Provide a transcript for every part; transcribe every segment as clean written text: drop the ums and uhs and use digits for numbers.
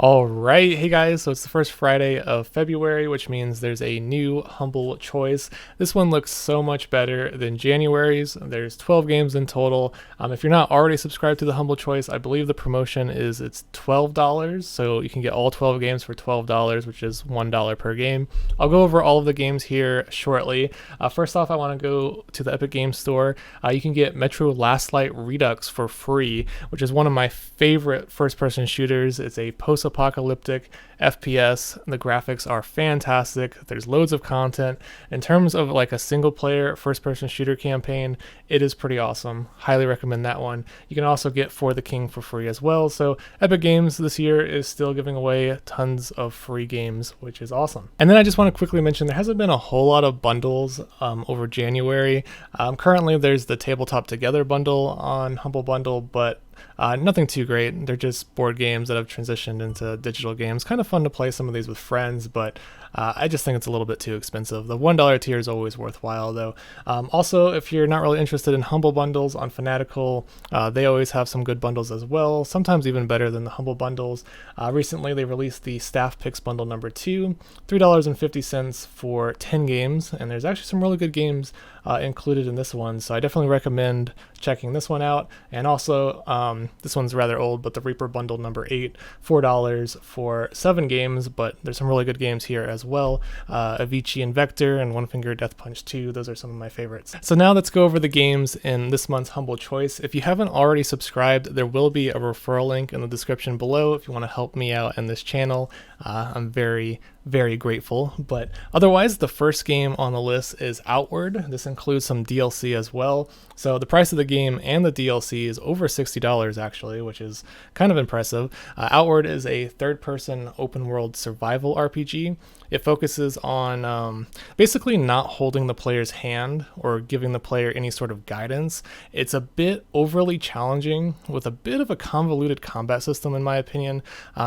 All right, hey guys, so it's the first Friday of February, which means there's a new Humble Choice. This one looks so much better than January's. There's 12 games in total. If you're not already subscribed to the Humble Choice, I believe the promotion is it's $12, so you can get all 12 games for $12, which is $1 per game. I'll go over all of the games here shortly. First off, I want to go to the Epic Games Store. You can get Metro Last Light Redux for free, which is one of my favorite first-person shooters. It's a post-apocalyptic FPS. The graphics are fantastic. There's loads of content. In terms of like a single-player first-person shooter campaign, it is pretty awesome. Highly recommend that one. You can also get For the King for free as well. So Epic Games this year is still giving away tons of free games, which is awesome. And then I just want to quickly mention there hasn't been a whole lot of bundles over January. Currently, there's the Tabletop Together bundle on Humble Bundle, but nothing too great. They're just board games that have transitioned into digital games. Kind of fun to play some of these with friends, but I just think it's a little bit too expensive. The $1 tier is always worthwhile, though. Also, if you're not really interested in Humble bundles on Fanatical, they always have some good bundles as well, sometimes even better than the Humble bundles. Recently, they released the Staff Picks bundle number 2, $3.50 for 10 games, and there's actually some really good games included in this one, so I definitely recommend checking this one out. And also, this one's rather old, but the Reaper bundle number 8, $4 for 7 games, but there's some really good games here as well. Avicii and Vector and One Finger Death Punch 2, those are some of my favorites. So now let's go over the games in this month's Humble Choice. If you haven't already subscribed, there will be a referral link in the description below if you want to help me out in this channel. I'm very grateful. But otherwise, the first game on the list is Outward. This includes some DLC as well. So the price of the game and the DLC is over $60 actually, which is kind of impressive. Outward is a third-person open-world survival RPG. It focuses on basically not holding the player's hand or giving the player any sort of guidance. It's a bit overly challenging with a bit of a convoluted combat system, in my opinion.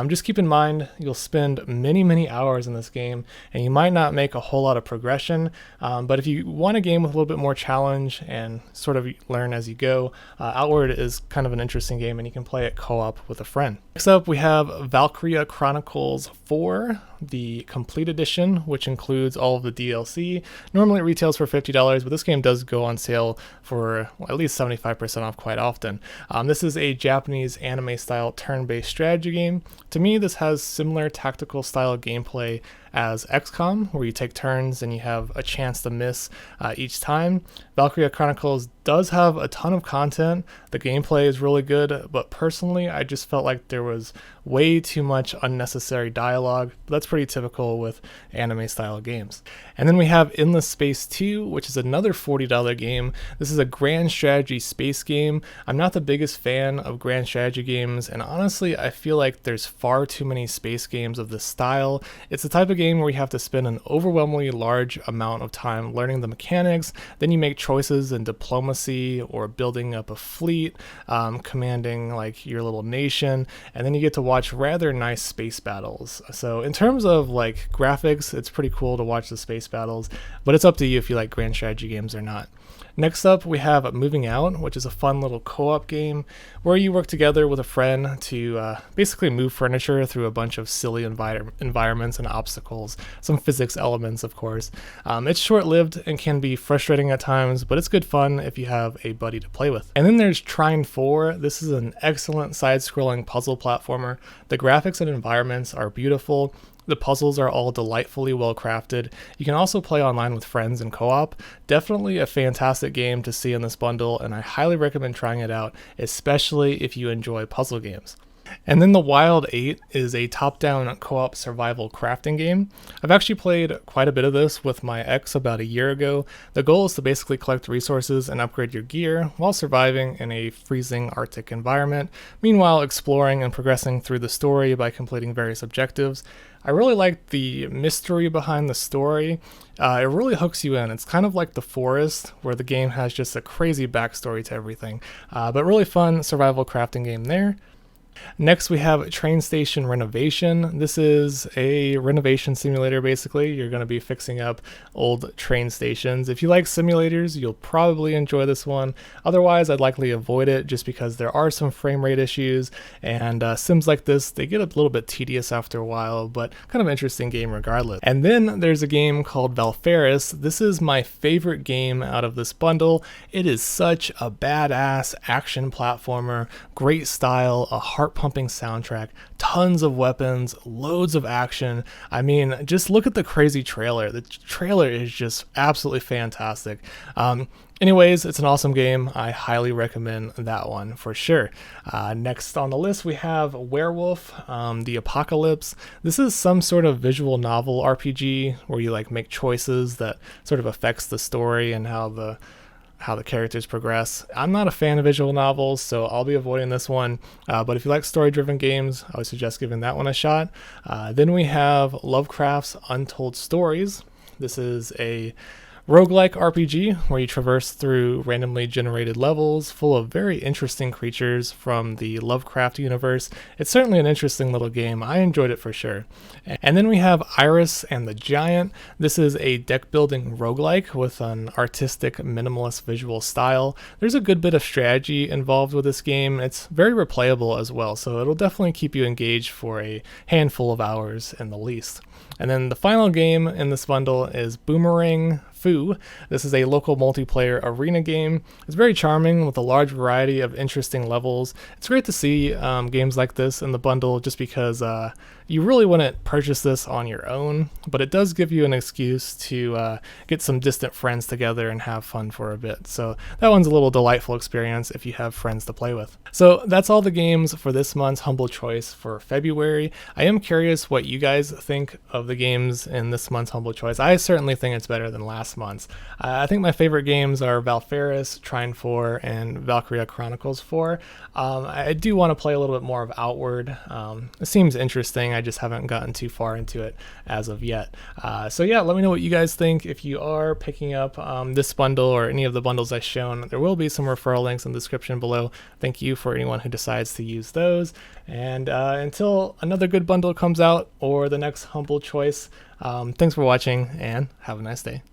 Just keep in mind, you'll spend many hours in this game, and you might not make a whole lot of progression, but if you want a game with a little bit more challenge and sort of learn as you go, Outward is kind of an interesting game, and you can play it co-op with a friend. Next up, we have Valkria Chronicles 4, the complete edition, which includes all of the DLC. Normally it retails for $50, but this game does go on sale for at least 75% off quite often. This is a Japanese anime-style turn-based strategy game. To me, this has similar tactical style gameplay as XCOM, where you take turns and you have a chance to miss each time. Valkyria Chronicles does have a ton of content. The gameplay is really good, but personally, I just felt like there was way too much unnecessary dialogue. But that's pretty typical with anime-style games. And then we have Endless Space 2, which is another $40 game. This is a grand strategy space game. I'm not the biggest fan of grand strategy games, and honestly, I feel like there's far too many space games of this style. It's the type of game where you have to spend an overwhelmingly large amount of time learning the mechanics, then you make choices in diplomacy or building up a fleet, commanding like your little nation, and then you get to watch rather nice space battles. So in terms of like graphics, it's pretty cool to watch the space battles, but it's up to you if you like grand strategy games or not. Next up, we have Moving Out, which is a fun little co-op game where you work together with a friend to basically move furniture through a bunch of silly environments and obstacles, some physics elements, of course. It's short-lived and can be frustrating at times, but it's good fun if you have a buddy to play with. And then there's Trine 4. This is an excellent side-scrolling puzzle platformer. The graphics and environments are beautiful. The puzzles are all delightfully well crafted. You can also play online with friends and co-op. Definitely a fantastic game to see in this bundle, and I highly recommend trying it out, especially if you enjoy puzzle games. And then The Wild 8 is a top-down co-op survival crafting game. I've actually played quite a bit of this with my ex about a year ago. The goal is to basically collect resources and upgrade your gear while surviving in a freezing Arctic environment, meanwhile exploring and progressing through the story by completing various objectives. I really like the mystery behind the story. It really hooks you in. It's kind of like The Forest, where the game has just a crazy backstory to everything. But really fun survival crafting game there. Next, we have Train Station Renovation. This is a renovation simulator, basically. You're going to be fixing up old train stations. If you like simulators, you'll probably enjoy this one. Otherwise, I'd likely avoid it just because there are some frame rate issues, and sims like this, they get a little bit tedious after a while, but kind of interesting game regardless. And then there's a game called Val Ferris. This is my favorite game out of this bundle. It is such a badass action platformer, great style, a heart-pumping soundtrack, tons of weapons, loads of action. I mean, just look at the crazy trailer. The trailer is just absolutely fantastic. Anyways, it's an awesome game. I highly recommend that one for sure. Next on the list, we have Werewolf, the Apocalypse. This is some sort of visual novel RPG where you like make choices that sort of affects the story and how the characters progress. I'm not a fan of visual novels, so I'll be avoiding this one. But if you like story-driven games, I would suggest giving that one a shot. Then we have Lovecraft's Untold Stories. This is a roguelike RPG where you traverse through randomly generated levels full of very interesting creatures from the Lovecraft universe. It's certainly an interesting little game. I enjoyed it for sure. And then we have Iris and the Giant. This is a deck building roguelike with an artistic minimalist visual style. There's a good bit of strategy involved with this game. It's very replayable as well, so it'll definitely keep you engaged for a handful of hours in the least. And then the final game in this bundle is Boomerang Foo. This is a local multiplayer arena game. It's very charming with a large variety of interesting levels. It's great to see games like this in the bundle just because you really wouldn't purchase this on your own, but it does give you an excuse to get some distant friends together and have fun for a bit. So that one's a little delightful experience if you have friends to play with. So that's all the games for this month's Humble Choice for February. I am curious what you guys think of the games in this month's Humble Choice. I certainly think it's better than last month's. I think my favorite games are Val Ferris, Trine 4, and Valkria Chronicles 4. I do want to play a little bit more of Outward. It seems interesting. I just haven't gotten too far into it as of yet. So yeah, let me know what you guys think. If you are picking up this bundle or any of the bundles I've shown, there will be some referral links in the description below. Thank you for anyone who decides to use those. And until another good bundle comes out or the next Humble Choice, thanks for watching and have a nice day.